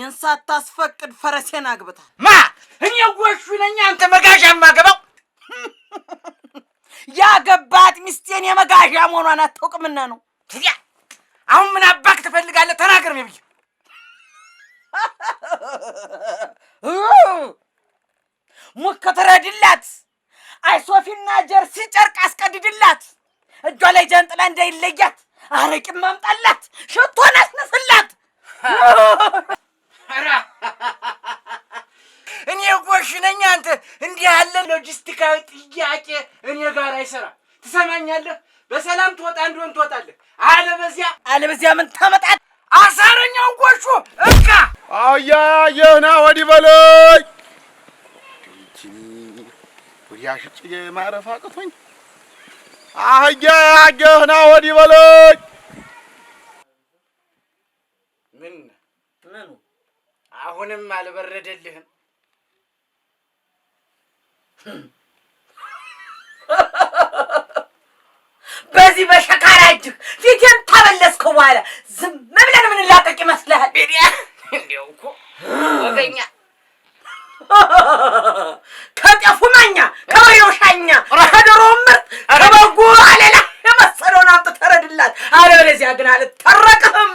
እኔን ሳታስፈቅድ ፈረሴን አግብታ ማ እኔ ጎሹ ነኝ አንተ መጋዣ ማገባው ያገባት ሚስቴን የመጋዣ መሆኗን አታውቅምና ነው። አሁን ምን አባክ ትፈልጋለህ? ተናገር ነው ብዬ ሙከተረድላት አይሶፊና ጀርሲ ጨርቅ አስቀድድላት እጇ ላይ ጃንጥላ እንዳይለያት አረቂም ማምጣላት ሽቶን አስነስላት። እኔ ጎሽ ነኝ አንተ እንዲህ ያለ ሎጂስቲካዊ ጥያቄ እኔ ጋር አይሰራ። ትሰማኛለህ? በሰላም ትወጣ እንደሆነ ትወጣለህ፣ አለበዚያ ምን ታመጣት? አሳረኛው ጎሹ እካ አያየህና ወዲህ በለኝ ወዲያ ሽጭ ማረፍ አቅቶኝ አያየህና ወዲህ በለኝ። ምኑ አሁንም አልበረደልህም? በዚህ በሸካራ እጅህ ፊቴን ታበለስከው በኋላ ዝም ብለን ምን ላቀቅ ይመስልሃል? እንዲያው እኮ ወገኛ ከጤፉ ማኛ ከወሬው ሻኛ ከዶሮው ምርጥ ከበጉ አለላ የመሰለውን አምጥተህ ተረድላት፣ አለበለዚያ ግን አልተረቅህም።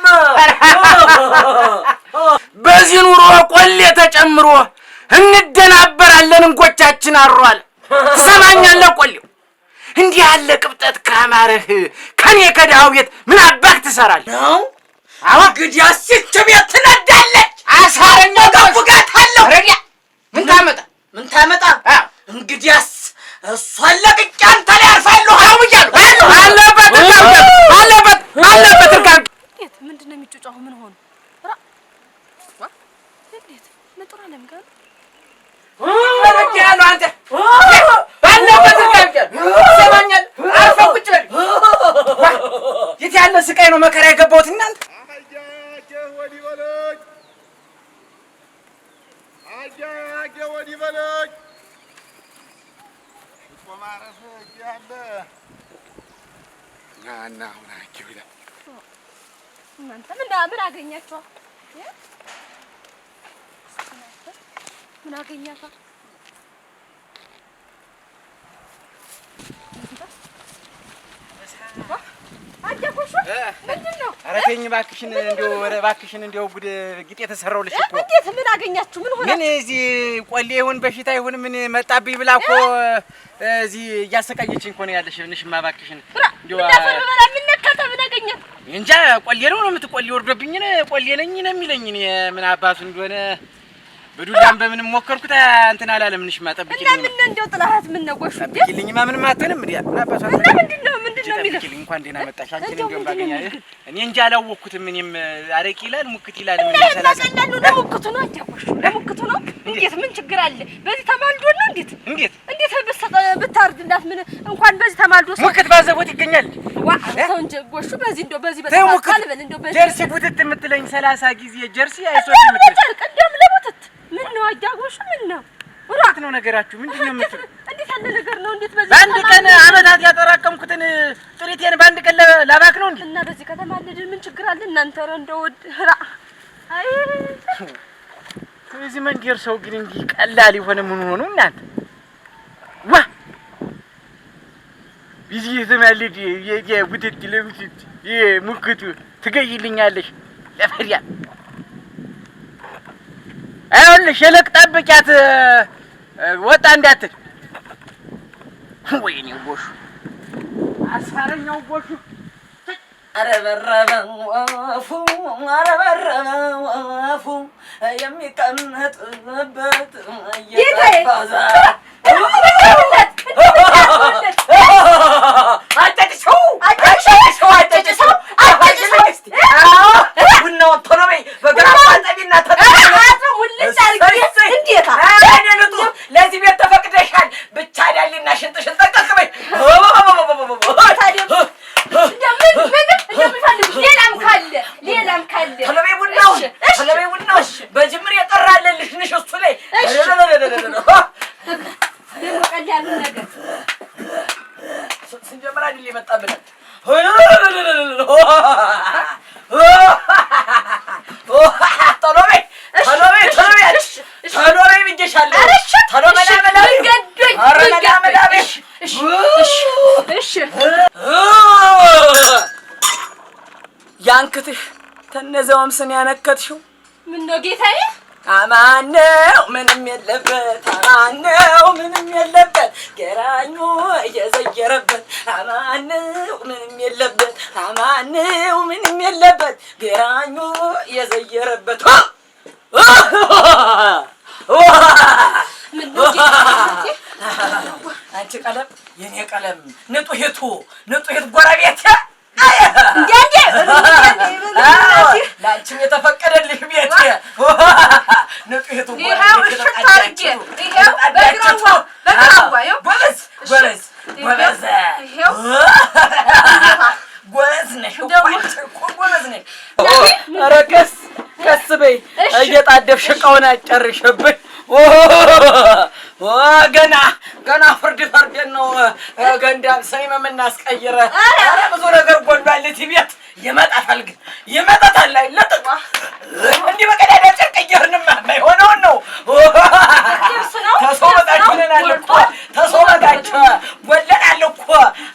በዚህ ኑሮ ቆሌ ተጨምሮ እንደናበራለን እንጎቻችን አሯል። ትሰማኛለህ? ቆሌው እንዲህ ያለ ቅብጠት ካማረህ ከኔ ከዳው ቤት ምን አባክ ትሰራለህ? ነው እንግዲህ አስች ቤት ትነዳለች። አሳረኛ ጋፉጋታለሁ። ረዲያ ምን ታመጣ? እንግዲያስ እሷን ለቅቄ አንተ ላይ አርፋለሁ። አለበት እርጋም ምንድን ነው የሚጮጫው? ምን ሆነ? መጥራ ለምጋር ረዲያ ነው አንተ ባለበት እርጋም ሰማኛል። አርፈ ቁጭ በል። የት ያለ ስቃይ ነው መከራ የገባሁት እናንተ። ወዲህ በለኝ አያየ ወዲህ በለኝ ማረፍ ያለ ናና አሁን አኪው ይላል። እናንተ ምን አገኛችሁ? ምን አገኛችሁ? አጀኩሽ ምንድነው? ኧረ ተይኝ እባክሽን እንደው ጉድ ጊጤ ተሰራውልሽ እኮ። እንዴት ምን አገኛችሁ? ምን ሆነ? ምን እዚህ ቆሌ ይሁን በሽታ ይሁን ምን መጣብኝ ብላ እኮ እዚህ እያሰቃየችኝ እኮ ነው ያለሽ። እንሽማ እባክሽን እንደው እንዳፈረበላ ምን ነካታ? ምን አገኛት? እንጃ ቆሌ ነው የምትቆሌ ወርዶብኝ ነው ቆሌ ነኝ ነው የሚለኝ። እኔ ምን አባቱ እንደሆነ በዱላም በምንም ሞከርኩት እንትን አላለም። እንሽማ ጠብቂልኝ እና ምን እንደው ጥላሃት ምን ነው ጎሽ ጠብቂልኝማ ምንም አትሆንም። እንዴ ምን አባቱ እና ምንድነው የሚለው? ጠብቂልኝ እንኳን ደህና መጣሽ። አንቺን እንደውም ባገኛለህ እኔ እንጃ አላወቅኩትም። እኔም አረቂ ይላል ሙክት ይላል ምን ይሰላል? ለሙክቱ ነው አጃኩሽ ለሙክቱ ነው። እንዴት ምን ችግር አለ? በዚህ ተማልዶ ነው እንዴት ብታርድላት ምን እንኳን በዚህ ተማልዶ ሙክት ባዘቦት ይገኛል። ሰው እንጂ ጎሹ በዚህ እንደው በዚህ በተካከለ በል እንደው በዚህ ጀርሲ ቡትት የምትለኝ 30 ጊዜ ጀርሲ አይሶት የምትለኝ ቀደም ለቡትት ምን ነው አጃጎሹ? ምን ነው ወራት ነው ነገራችሁ? ምንድነው የምትሉ? እንዴት ያለ ነገር ነው? እንዴት በዚህ በአንድ ቀን አመታት ያጠራቀምኩትን ጥሪቴን በአንድ ቀን ላባክ ነው እንዴ? እና በዚህ ከተማ ለድ ምን ችግር አለ? እናንተ እንደው አይ እዚህ መንገር ሰው ግን እንዲህ ቀላል የሆነ ምን ሆኖ እናንተ ዋ ቢዚ ተማልድ የቡትት ለምትት ሙክቱ ትገይልኛለሽ ለፈሪያ አይሆንልሽ የለቅ ጠብቂያት ወጣ እንዳትል። ወይኔ ጎሹ አሳረኛው ጎሹ አረበረበ ወፉ የሚቀመጥበት እየተባዛ ቡናውን ቶሎ በይ በገና ጠቢና ለዚህ ቤት ተፈቅደሻል። ብቻ ዳሊና ሽንጥሽን ጠቀቅ በይ። ሌላም ካለ ቶሎ በይ ቡናውን በጅምር የጠራለልሽ ንሽ እሱ ላይ ደግሞ ቀላሉ ነገር ተነዛውም ስን ያነከትሽው ምን ነው ጌታዬ? አማነው ምንም የለበት አማነው ምንም የለበት ገራኙ እየዘየረበት አማነው ምንም የለበት አማነው ምንም የለበት ገራኙ እየዘየረበት ምን ነው ጌታዬ? አንቺ ቀለም የኔ ቀለም ንጡሂቱ ጎረቤት እንዴ ላንቺም የተፈቀደልሽ ቤት ንጡሂቱ ጎረቤት ይሄው በግራዋ ጎበዝ ነሽ እኮ ጎበዝ ነሽ። ኧረ ቀስ በይ እየጣደፍሽ ዕቃውን አጨርሽብኝ። ገና ፍርድን ነው ገንዳም ሰይም የምናስቀይረ። ኧረ ብዙ ነገር ጎሏል። ቤት ይመጣታል አይለጥቅ እንዲህ በቀዳዳ ጨርቅ እየሄድንማ የማይሆነውን ነው። ተሰው በታች ሆነናል እኮ ተሰው በታች ወለናል እኮ።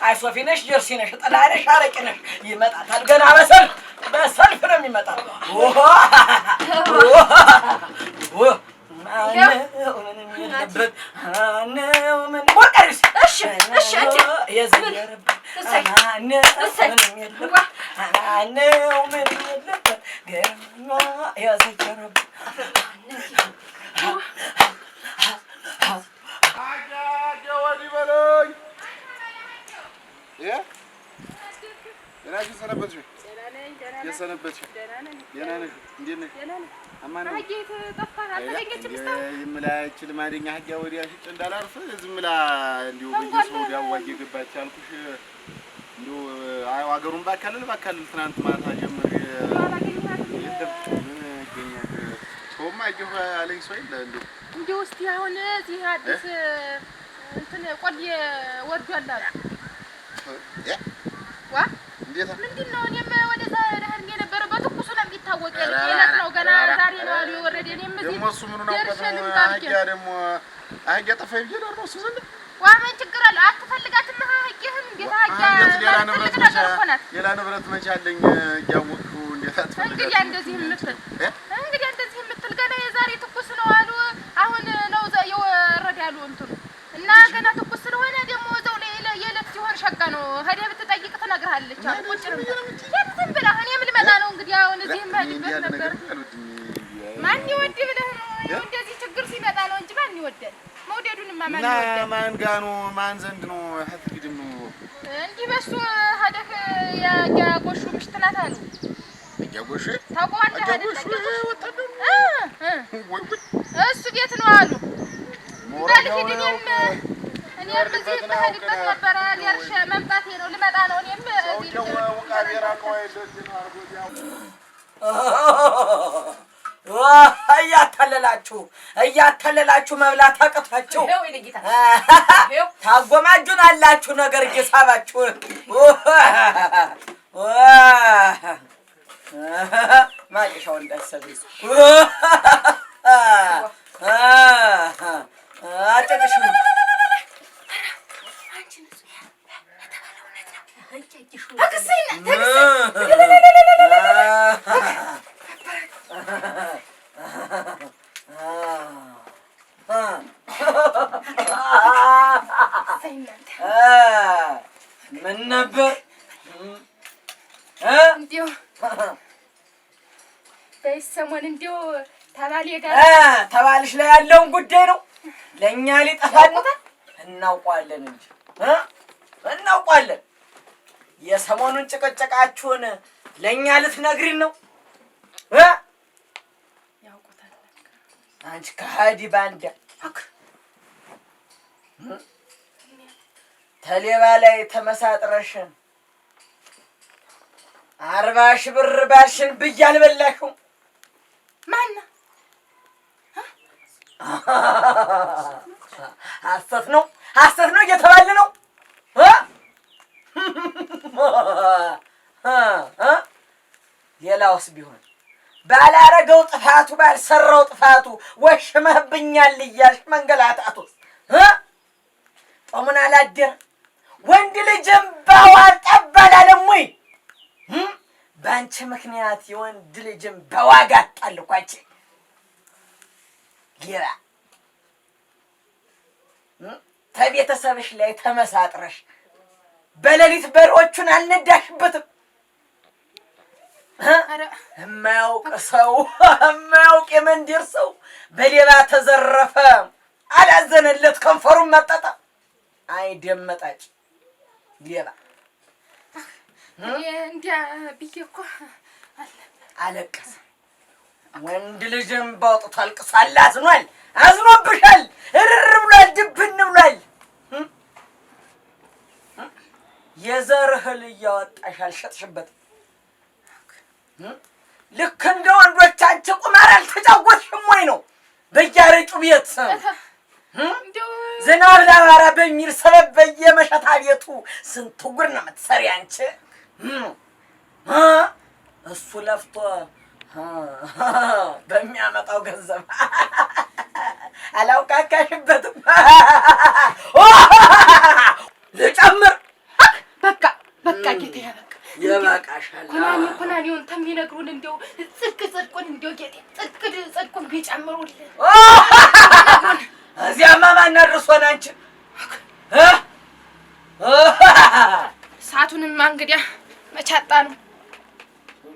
አይ ሶፊ ነሽ ጀርሲ ነሽ ጥላ ነሽ አረቂ ነሽ ይመጣታል። ገና በሰልፍ ነው የሚመጣው። ይምላች ልማደኛ ሀጊያ ወዲያ ሽጭ እንዳላርፍ ዝም ብላ እንዲሁ በየሰው ዳዋዬ ገባች አልኩሽ። እንዲሁ አገሩን ባካልል ትናንት ማታ ጀምር ምን ይገኛል ሰውማ እየሁ አለኝ ሰው የለ እንዲሁ እስኪ አሁን እዚህ አዲስ እንትን ቆልዬ ወርዷል አሉ። እንዴት ምንድን ነው? እኔም ወደዛ ደህርጌ ነበረ በትኩሱ ነው የሚታወቅ የለት ነው ገና ዛሬ ነው አሉ የወረደ። እኔም እዚህ ደግሞ እሱ ምኑን አውቀተው አህያ ደግሞ አህያ ጠፋ ብዬ ነው እሱ ዘንድ ምን ችግር አለ? አትፈልጋትም አህያህን? እንዴት አህያ ሌላ ንብረት መቼ አለኝ እያወቅሁ እንዴት አትፈልጋትም? እንግዲህ እንደዚህ የምትል ገና የዛሬ ትኩስ ነው አሉ። አሁን ነው የወረደ ያሉ እንትኑ እና ገና ትኩስ ስለሆነ ደግሞ እዛው የዕለት ሲሆን ሸጋ ነው። ሄደህ ብትጠይቅ ትነግርሃለች አሉ። ቁጭ ነው ዝም ብለህ እኔም ልመጣ ነው እንግዲህ አሁን እዚህ የምሄድበት ነበር። ማን ይወድ ብለህ ነው? እንደዚህ ችግር ሲመጣ ነው እንጂ ማን ይወዳል? መውደዱንማ ማን ይወዳል? ማን ጋር ነው? ማን ዘንድ ነው? አትግድም ነው እንዲህ በሱ ሄደህ ያጎሹ ምሽት ናት አሉ። ያጎሹ ታውቀዋለህ አይደል? እሱ ቤት ነው አሉ። በልሂድ እኔም እዚህ የምሄድበት ነበረ። ሊያርሽ መምጣቴ ነው ልመጣ ነው። እኔም እያታለላችሁ መብላት አቅታችሁ ታጎማጁናላችሁ። ነገር እየሳባችሁ ማየሻው እንዳሰብኝ አጨቅሽ ምን ነበር እንዲሁ በሰሞን እንዲሁ ተባሌ ጋር ተባልሽ ላይ ያለውን ጉዳይ ነው ለእኛ ሊጠፋን እናውቀዋለን እንጂ እናውቀዋለን። የሰሞኑን ጭቅጭቃችሁን ለእኛ ልትነግሪን ነው? ያውቁታል። አንቺ ከሃዲ ባንዳ ተሌባ ላይ ተመሳጥረሽ 40,000 ብር ባልሽን ብዬ አልበላሽም። ማነው? ሐሰት ነው እየተባለ ነው። ሌላውስ ቢሆን ባላረገው ጥፋቱ ባልሰራው ጥፋቱ ወሽመህብኛል እያልሽ መንገላታቱ ጦሙን አላደረ ወንድ ልጅም ባዋል ጠባል አለም ወይ በአንቺ ምክንያት የወንድ ልጅም በዋጋ አጣልኳች ሌላ ተቤተሰብሽ ላይ ተመሳጥረሽ በሌሊት በሮቹን አልነዳሽበትም የማያውቅ ሰው የማያውቅ የመንደር ሰው በሌባ ተዘረፈ አላዘነለት ከንፈሩን መጠጣ አይደመጣጭ ሌባ እንዲያ ብዬሽ እኮ አለቀሰ ወንድ ልጅም ባውጥቶ አልቅሷል አዝኗል አዝኖብሻል እርር ብሏል ድብን ብሏል የዘርህ እያወጣሽ አልሸጥሽበትም ልክ እንደ ወንዶች አንቺ ቁማር አልተጫወትሽም ወይ ነው በያረጩ ቤት ዝናብ ላባራ በሚል ሰበብ በየመሸታ ቤቱ ስንት ጉድ ነው የምትሰሪ አንቺ እሱ ለፍቶ በሚያመጣው ገንዘብ አላውቃካሽበትም ልጨምር በቃ ጌታዬ በቃ ይበቃሻል ኮናኒውን ተሚነግሩን እንደው ጽድቁን እንደው ጌቴ ጽድቁን ቢጨምሩልን እዚያማ ማን አድርሶን አንቺ ሰዓቱንማ እንግዲያ መቻጣ ነው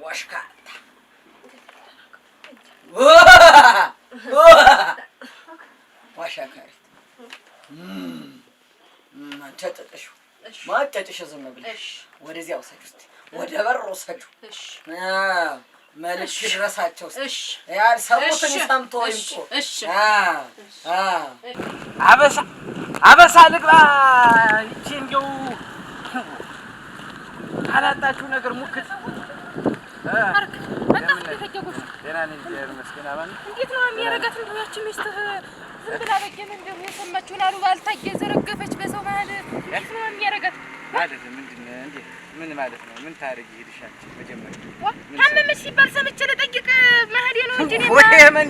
ወሽካታ ወሽካታ ማንተጥሽ ማንተጥሽ ዝም ብለሽ ወደዚያ ወሰዱ እስቲ ወደ በር ወሰዱ እሺ መልሽ ድረሳቸው እሺ ያልሰሙትን ሰምቶ ይምጡ እሺ አበሳ ልግባ ይቺ እንደው አላጣችሁ ነገር ሙክት ደህና ነኝ መስኪና ማን እንዴት ነው የሚያረጋት እንደው ያቺ ሚስትህ ዝም ብላ በየነ እንደው የሰማችውን አሉባልታ እየዘረገፈች በሰው መሀል እንዴት ነው የሚያረጋት ማለት ምንድን ነው እንዴ ምን ማለት ነው ምን ታረጊ ሄድሻች መጀመሪያ ታመመች ሲባል ሰምቼ ልጠይቅ መሄዴ ነው እንጂ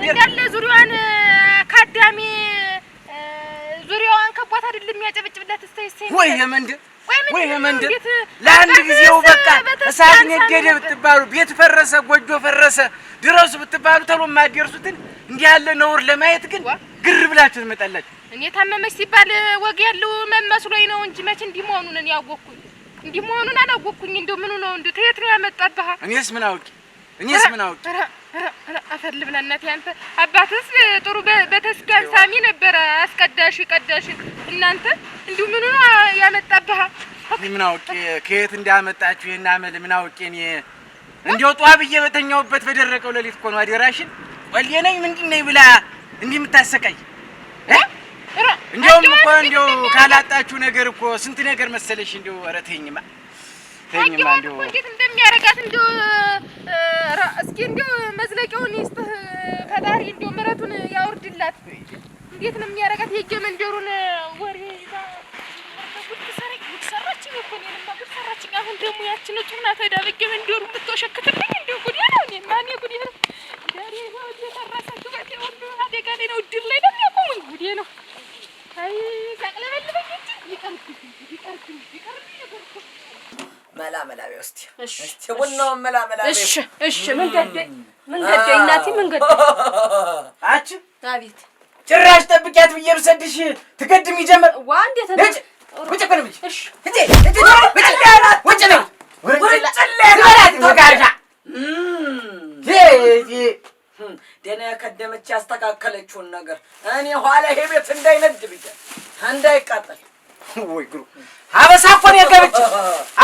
እንዳለ ዙሪያዋን ካዳሚ ዙሪያዋን ከቧት አይደለም የሚያጨበጭብላት እስታይ ወይ የመንደር ለአንድ ጊዜው በቃ እሳት ነደደ ብትባሉ ቤት ፈረሰ ጎጆ ፈረሰ ድረሱ ብትባሉ ተሎ ማደርሱትን እንዲህ ያለ ነውር ለማየት ግን ግር ብላችሁ ትመጣላችሁ እኔ ታመመች ሲባል ወግ ያለው መመስሎኝ ነው እንጂ መቼ እንዲህ መሆኑን እኔ ያወቅኩኝ እንዲህ መሆኑን አላወቅኩኝ እንደው ምኑ ነው እንዴ ከየት ነው ያመጣብህ እኔስ ምን አውቂ አፈል ብላ እናቴ አንተ አባትስ ጥሩ በተስጋን ሳሚ ነበር አስቀዳሽ ቀዳሽ እናንተ እንዲሁ ምኑ ነው ያመጣብህ ምን አውቂ ከየት እንዳመጣችሁ እና አመል ምን አውቂ እኔ እንዲው ጧብዬ በተኛውበት በደረቀው ለሊት እኮ ነው አደራሽን ወልየነኝ ምንድን ነኝ ብላ እንዲህ የምታሰቃይ እንዲያውም እኮ እንዲው ካላጣችሁ ነገር እኮ ስንት ነገር መሰለሽ እንዲው ኧረ ተይኝማ እንዲው እንዴት እንደሚያረጋት እንዲው እስኪ እንዲው መዝለቂያውን ይስጥህ ፈጣሪ እንዲው ምሕረቱን ያወርድላት እንዴት ነው የሚያረጋት የጀመንደሩን ወሬ ይዛ ጉድ ሰራችኝ እኮ እኔንማ ጉድ ሰራችኝ አሁን ደግሞ ያችን ጡና ተዳበጀ መንደሩ ብትወሸክትልኝ እንዲው ጉድ ያለው እኔ ማን ጉድ ያለው ዳሪ ነው የተራሳችሁ ጋር ወንዱ አደጋ ላይ ነው ድል ላይ ነው ያቆሙኝ ጉድ ነው አይ ታቅለበልበኝ ይቀርብኝ መላ ቢወስቲ እስቲ ቡናው መላ እሺ መንገድ እናቴ መንገድ አቺ አቤት ጭራሽ ጠብቂያት ብዬ ብሰድሽ ትቀድም ይጀምር ዋ እንዴት ነው ወጭ ቀርብሽ እሺ እንዴ ወጭ ነው ተጋጃ ደና ከደመች ያስተካከለችውን ነገር እኔ ኋላ ይሄ ቤት እንዳይነድ ብዬ እንዳይቃጠል ወይ ግሩ አበሳ እኮ ነው የገብች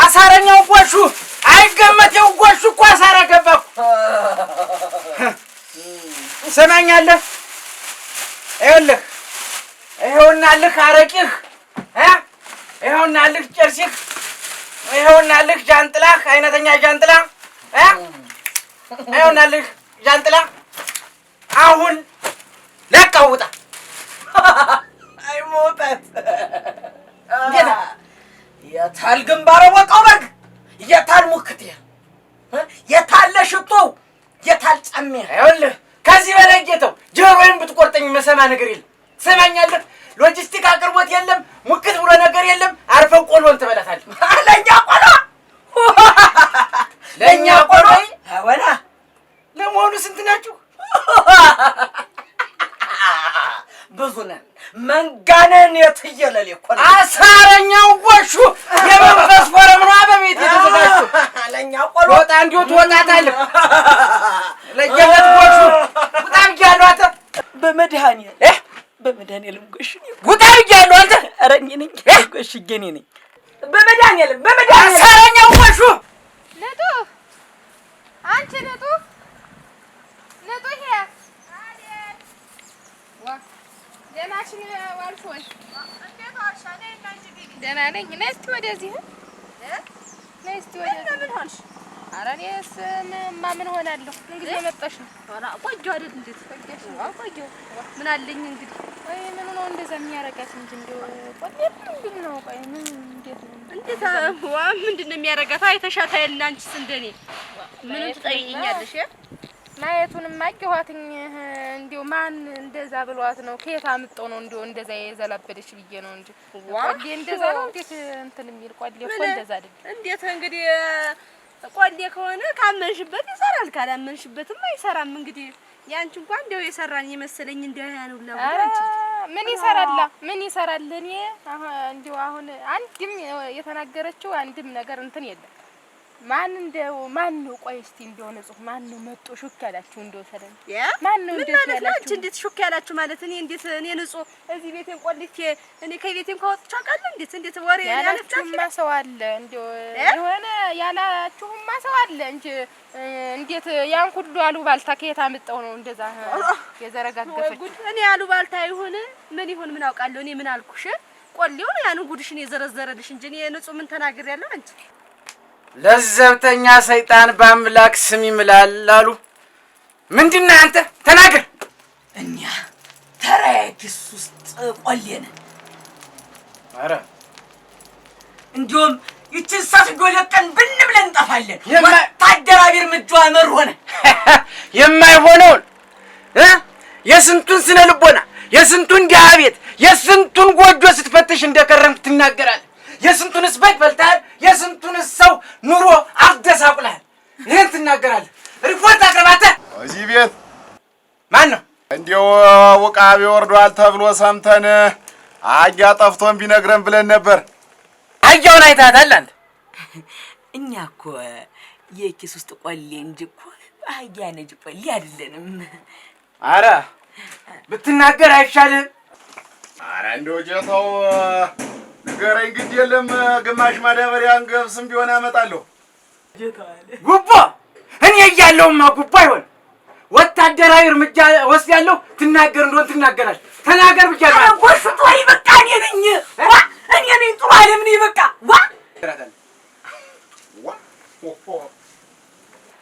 አሳረኛው ጎሹ አይገመቴው ጎሹ እኮ አሳራ ገባኩ ሰማኛለህ ይኸውልህ አረቂህ ይኸውልህ ጨርሲህ ይኸውልህ ጃንጥላህ አይነተኛ ጃንጥላ ይኸውልህ ጃንጥላ አሁን ለቀውጣ አይሞታት የታል ግንባር ወጣው በግ የታል ሙክቴ የታል ሽቶ የታል ጫሜ ይኸውልህ ከዚህ በላይ ጌተው ጆሮዬን ብትቆርጠኝ መሰማ ነገር የለም ሰማኛለህ ሎጂስቲክ አቅርቦት የለም ሙክት ብሎ ነገር የለም አርፈው ቆሎን ትበላታለህ አለኛ ቆሎ ለእኛ ቆሎ ወላ ለመሆኑ ስንት ናችሁ? ብዙ ነን። መንጋነን የትየለሌ እኮ ነው። አሳረኛው ጎሹ የመንፈስ ፎረም ነው በቤት የተዘጋጁ። ለእኛ ቆሎ ወጣ እንዲሁ ትወጣታለህ። ለየለት ጎሹ ውጣ ብያለሁ አንተ። በመድኃኒዓለም ጎሽ ውጣ ብያለሁ አንተ። ኧረ እኔ ነኝ ጎሽዬ እኔ ነኝ። በመድኃኒዓለም አሳረኛው ጎሹ ነጡ አንቺ ነጡ ይሄ ደህናሽን ዋልሽ ወይ? እንዴት ዋልሽ? ደህና ነኝ። ነይ እስኪ ወደዚህ ነይ እስኪ ወደዚህ። ምን ሆንሽ? ኧረ እኔስ ምን ሆናለሁ? እንግዲህ የመጣሽ ነው። ኧረ ቆየሁ አይደል? እንዴት ቆየሽ? ቆየሁ። ምን አለኝ እንግዲህ። ቆይ ምኑ ነው እንደዛ የሚያረጋት እንጂ እንደው ቆየት ምንድን ነው? ቆይ ምን እንዴት ነው? እንዴት ምንድን ነው የሚያረጋት? አይተሻት አይደል? አንቺስ እንደኔ ምኑን ትጠይቂኛለሽ? ማየቱንም አየኋትኝ። እንዲሁ ማን እንደዛ ብሏት ነው? ከየት አምጣው ነው እንዲሁ እንደዛ የዘላበደች ብዬ ነው እንጂ ቆሌ እንደዛ ነው። እንዴት እንትን የሚል ቆሌ እኮ እንደዛ አይደል? እንዴት እንግዲህ ቆሌ ከሆነ ካመንሽበት ይሰራል፣ ካላመንሽበትም አይሰራም። እንግዲህ ያንቺ እንኳን እንደው የሰራን የመሰለኝ እንደው ያንው ለወንጂ ምን ይሰራል? እኔ እንዲሁ አሁን አንድም የተናገረችው አንድም ነገር እንትን የለም። ማን ነው? ቆይ እስቲ እንደው ንጹህ ማን ነው መጥቶ ሹክ ያላችሁ? እንደው ሰደን ማን ነው እንዴት ያላችሁ? እንዴት ሹክ ያላችሁ ማለት እኔ እንዴት እኔ ንጹህ እዚህ ቤቴን ቆልቼ እኔ ከቤቴን ካወጣችሁ አውቃለሁ? እንዴት ወሬ ያላችሁማ ሰው አለ እንደው የሆነ ያላችሁማ ሰው አለ እንጂ እንዴት ያን ሁሉ አሉባልታ ከየት አመጣው ነው እንደዛ የዘረጋገፈችው? እኔ አሉባልታ ይሁን ምን አውቃለሁ? እኔ ምን አልኩሽ? ቆሌው ነው ያን ጉድሽን የዘረዘረልሽ እንጂ እኔ ንጹህ ምን ተናግሬያለሁ? አንቺ ለዘብተኛ ሰይጣን በአምላክ ስም ይምላል አሉ። ምንድን ነህ አንተ? ተናገር። እኛ ተራያኪስ ውስጥ ቆሌን። ኧረ እንዲሁም ይችን ሰፍጎ ለቀን ብን ብለን እንጠፋለን። ወታደራዊ እርምጃዋ መር ሆነ። የማይሆነውን የስንቱን ስነ ልቦና የስንቱን ድሀ ቤት የስንቱን ጎጆ ስትፈትሽ እንደከረምክ ትናገራለህ። የስንቱንስ ቤት በልተሃል፣ የስንቱንስ ሰው ኑሮ አደሳቁለሃል። ይሄን ትናገራለህ። ሪፖርት አቅርባተ እዚህ ቤት ማን ነው እንዲያው ውቃቢ ወርዷል ተብሎ ሰምተን አያ ጠፍቶን ቢነግረን ብለን ነበር። አያውን አይታታል አንተ? እኛ እኮ የኪስ ውስጥ ቆሌ እንጂ እኮ አያ ነጅ ቆሌ አይደለንም። ኧረ ብትናገር አይሻልም? ኧረ እንደው ጀታው ንገረኝ። ግድ የለም ግማሽ ማዳበሪያን ገብስም ቢሆን አመጣለሁ። ጉቦ እኔ እያለሁማ ጉቦ አይሆን። ወታደራዊ እርምጃ ወስዳለሁ። ትናገር እንደሆነ ትናገራለህ። ተናገር ብቻለሁ። ኧረ ጎሽ ጦሪ በቃ እኔ ነኝ ጥሩ አይደለም። እኔ በቃ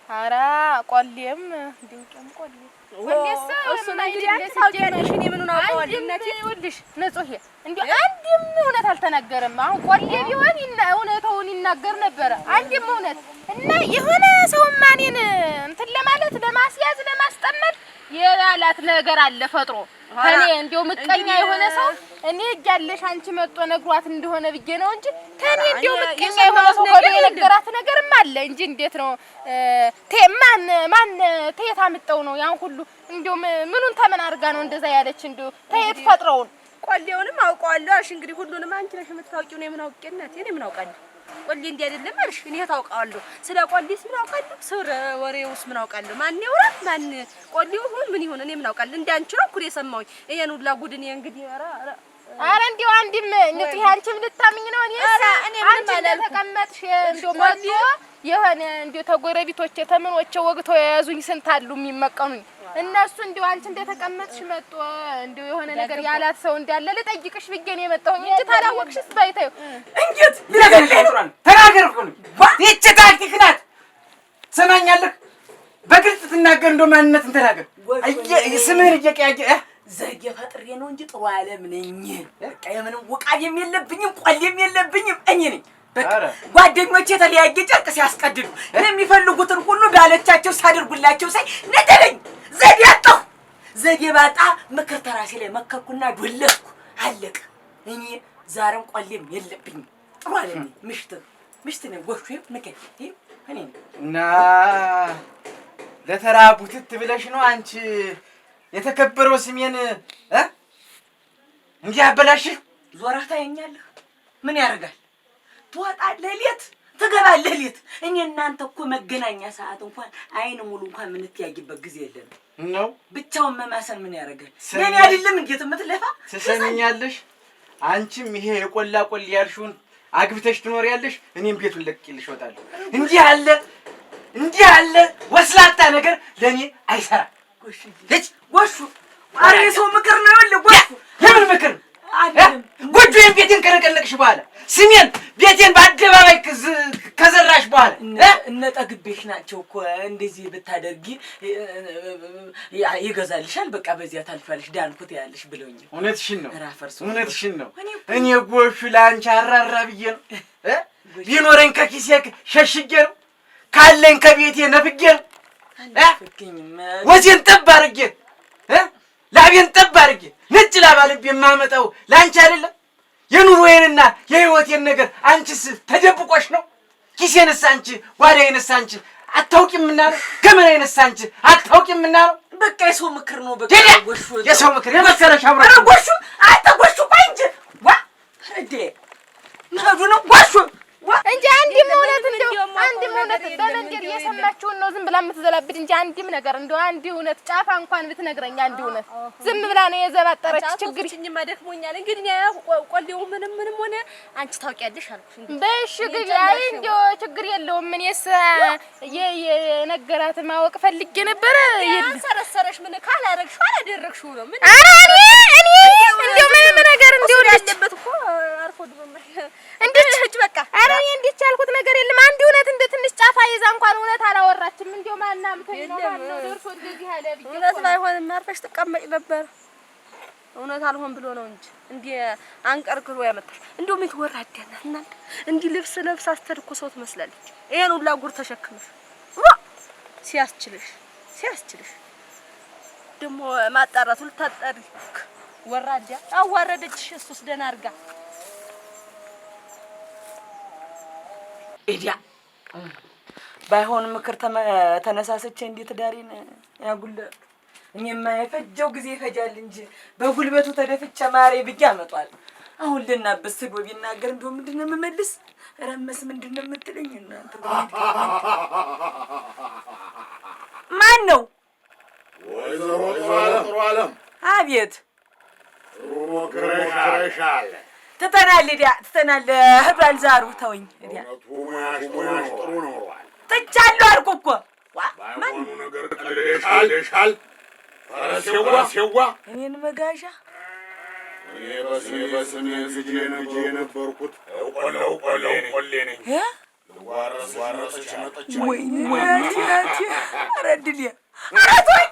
ኧረ ቆሌም ድንቅም ቆሌ ወንዴስ እሱን አይደለም ታውቂያለሽ። እኔ ምኑን አውቀዋለሁ? እናቴ ይኸውልሽ ንጹህ እንዴ አንድም እውነት አልተናገረም። አሁን ቆሌ ቢሆን እውነታውን ይናገር ነበረ። አንድም እውነት እና የሆነ ሰው ማኔን እንትን ለማለት ለማስያዝ ለማስጠመድ የያላት ነገር አለ ፈጥሮ እኔ እንደው ምቀኛ የሆነ ሰው እኔ እያለሽ አንቺ መጥቶ ነግሯት እንደሆነ ብዬ ነው እንጂ ከኔ እንደው ምቀኛ የሆነ ሰው የነገራት ነገርም አለ እንጂ እንዴት ነው ማን ተየት አምጣው ነው ያን ሁሉ እንደው ምኑን ተመን አድርጋ ነው እንደዛ ያለች? እንደው ተየት ፈጥረውን ቆሌውንም አውቀዋለሁ አልሽ። እንግዲህ ሁሉንም አንቺ ነሽ የምታውቂው። ነው ምን አውቄነት እኔ ምን አውቃለሁ? ቆሌ እንዲህ አይደለም አልሽ። እኔ ታውቃለሁ ስለ ቆሌስ ምን አውቃለሁ? ስለ ወሬውስ ምን አውቃለሁ? ማን ይወራል? ማን ቆሌው ምን ይሆን? እኔ ምን አውቃለሁ? እንዳንቺ ነው እኮ የሰማሁኝ ይሄን ሁላ ጉድ። እኔ እንግዲህ ኧረ እንደው አንድም ንጥህ አንቺም ልታምኝ ነው? እኔ አንቺ ተቀመጥሽ እንደው መጥቶ የሆነ እንደው ተጎረቤቶቼ ተምኖቼ ወግተው የያዙኝ ስንት አሉ የሚመቀኑኝ እነሱ እንደው አንቺ እንደተቀመጥሽ መጥቶ እንደው የሆነ ነገር ያላት ሰው እንዳለ ልጠይቅሽ ብዬ ነው የመጣሁኝ እንጂ ታላወቅሽስ ባይታዩ እንዴት ለገለኝ ተናገር እኮ ነው። ይህች ታክቲክ ናት። ሰማኛለህ? በግልጽ ትናገር እንደው ማንነትን ተናገር። ስምህን እየቀያየ ዘጌ ፈጥሬ ነው እንጂ ጥሩ ዓለም ነኝ። በቃ የምንም ውቃቤም የለብኝም ቆሌም የለብኝም እኔ ነኝ። በቃ ጓደኞቼ የተለያየ ጨርቅ ሲያስቀድዱ የሚፈልጉትን ሁሉ ባለቻቸው ሳደርጉላቸው ሳይ ነደለኝ። ዘዴ አጣሁ። ዘዴ ባጣ ምክር ተራሴ ላይ መከርኩና ዶለኩ። አለቀ። እኔ ዛሬም ቆሌም የለብኝም። ጥሩ ዓለም ነኝ። ምሽት ሚስት ነኝ ጎሹ ንገኝ እኔ እና ለተራቡት ትብለሽ ነው አንቺ የተከበረው ስሜን እንዲህ አበላሽ ዞራ ታየኛለህ ምን ያደርጋል ትወጣለህ ሌት ትገባለህ ሌት እኔ እናንተ እኮ መገናኛ ሰዓት እንኳን አይን ሙሉ እንኳን ምን ትያጊበት ጊዜ የለም ነው ብቻውን መማሰል ምን ያደርጋል ለኔ አይደለም እንዴት የምትለፋ ትሰሚኛለሽ አንቺም ይሄ የቆላ ቆል ያልሽውን አግብተሽ ትኖሪያለሽ እኔም ቤቱን ለቅቄልሽ እወጣለሁ እንዲህ አለ ወስላታ ነገር ለኔ አይሰራ ጎሹ አሬ ሰው ምክር ነው ይል ጎሹ ለምን ምክር ጎጆዬን ቤቴን ከረቀለቅሽ በኋላ ስሜን ቤቴን በአደባባይ ከዘራሽ በኋላ እነጠግቤሽ ናቸው እኮ እንደዚህ ብታደርጊ ይገዛልሻል በቃ በዚያ ታልፋለሽ ዳንኩት ያለሽ ብለውኝ እውነትሽን ነው እኔ ጎሹ ላንቺ አራራ ብዬ ነው ቢኖረኝ ከኪሴ ሸሽጌ ነው ካለኝ ከቤቴ ነፍጌ ነው ወዜን ጠብ አድርጌ ላቤን ጠብ አድርጌ ነጭ ላባ ልብ የማመጣው ላንቺ አይደለም የኑሮዬንና የህይወቴን ነገር አንቺስ ተደብቆሽ ነው ኪሴንስ አንቺ ጓዳዬንስ አንቺ አታውቂምና ነው ገመናዬንስ አንቺ አታውቂምና ነው በቃ የሰው ምክር ነው በቃ ጎሹ የሰው ምክር የመከረሽ አብራ ጎሹ አትጎሹ ባንጂ ዋ እንዴ ማዱ ነው ጎሹ እንጂ አንድም እውነት እንደው አንድም እውነት በመንገድ እየሰማችሁን ነው ዝም ብላ የምትዘላብድ እንጂ አንድም ነገር እንደው አንድ እውነት ጫፋ እንኳን ብትነግረኝ አንድ እውነት ዝም ብላ ነው የዘባጠረች ችግርሽኝማ ደክሞኛል እንግዲህ ቆሌው ምንም ሆነ አንቺ ታውቂያለሽ አልኩሽ በእሺ ግቢ አይ እንደው ችግር የለውም እኔስ የነገራት ማወቅ ፈልጌ ነበር ያንሰረሰረሽ ምን ካላረግሽው አላደረግሽው ነው ምን እኔ እንደው ምንም ነገር እንደው ያለበት እኮ አርፎ ድሮማ እንዴት በቃ አረ እኔ እንዴት ያልኩት ነገር የለም አንድ እውነት እንደ ትንሽ ጫፋ ይዛ እንኳን እውነት አላወራችም እንደው ማናምተኝ ነው ማነው ደርሶ እንደዚህ ያለ ቢሆን እውነት ባይሆንም አርፈሽ ተቀመጭ ነበር እውነት አልሆን ብሎ ነው እንጂ እንዴ አንቀርቅሮ ያመጣሽ እንደው ምን ትወራደና እናንተ እንዲ ልብስ ለብሳ አስተርኮ ሰው ትመስላለች ይሄን ሁላ ጉር ተሸክመሽ ሲያስችልሽ ደሞ ማጣራቱ ልታጣሪ ወራዳ አዋረደችሽ እሱስ ደና አርጋ ኢዲያ ባይሆን ምክር ተነሳሰች እንዴት ዳሪን ያጉል እኔማ የፈጀው ጊዜ ይፈጃል እንጂ በጉልበቱ ተደፍቼ ማሬ ብቻ አመጣል አሁን ልናበስ ስዶ ቢናገር እንደው ምንድነው መመልስ ረመስ ምንድነው የምትለኝ እናንተ ማን ነው ወይዘሮ ጥሩ ዓለም አቤት ሩሞክረሻል ትተናል ህብራል ዛሩ ተወኝ እዲያ ሙያሽ ጥሩ ነው ተቻለው አልኩ እኮ ማን ነገር ቀልደሻል ፈረሴዋ እኔን መጋዣ እኔ በስሜ ልጅ የነበርኩት ቆሌ ነኝ ዋረሰች መጥቼ ወይኔ ናቲ ረድልያ አራቶይ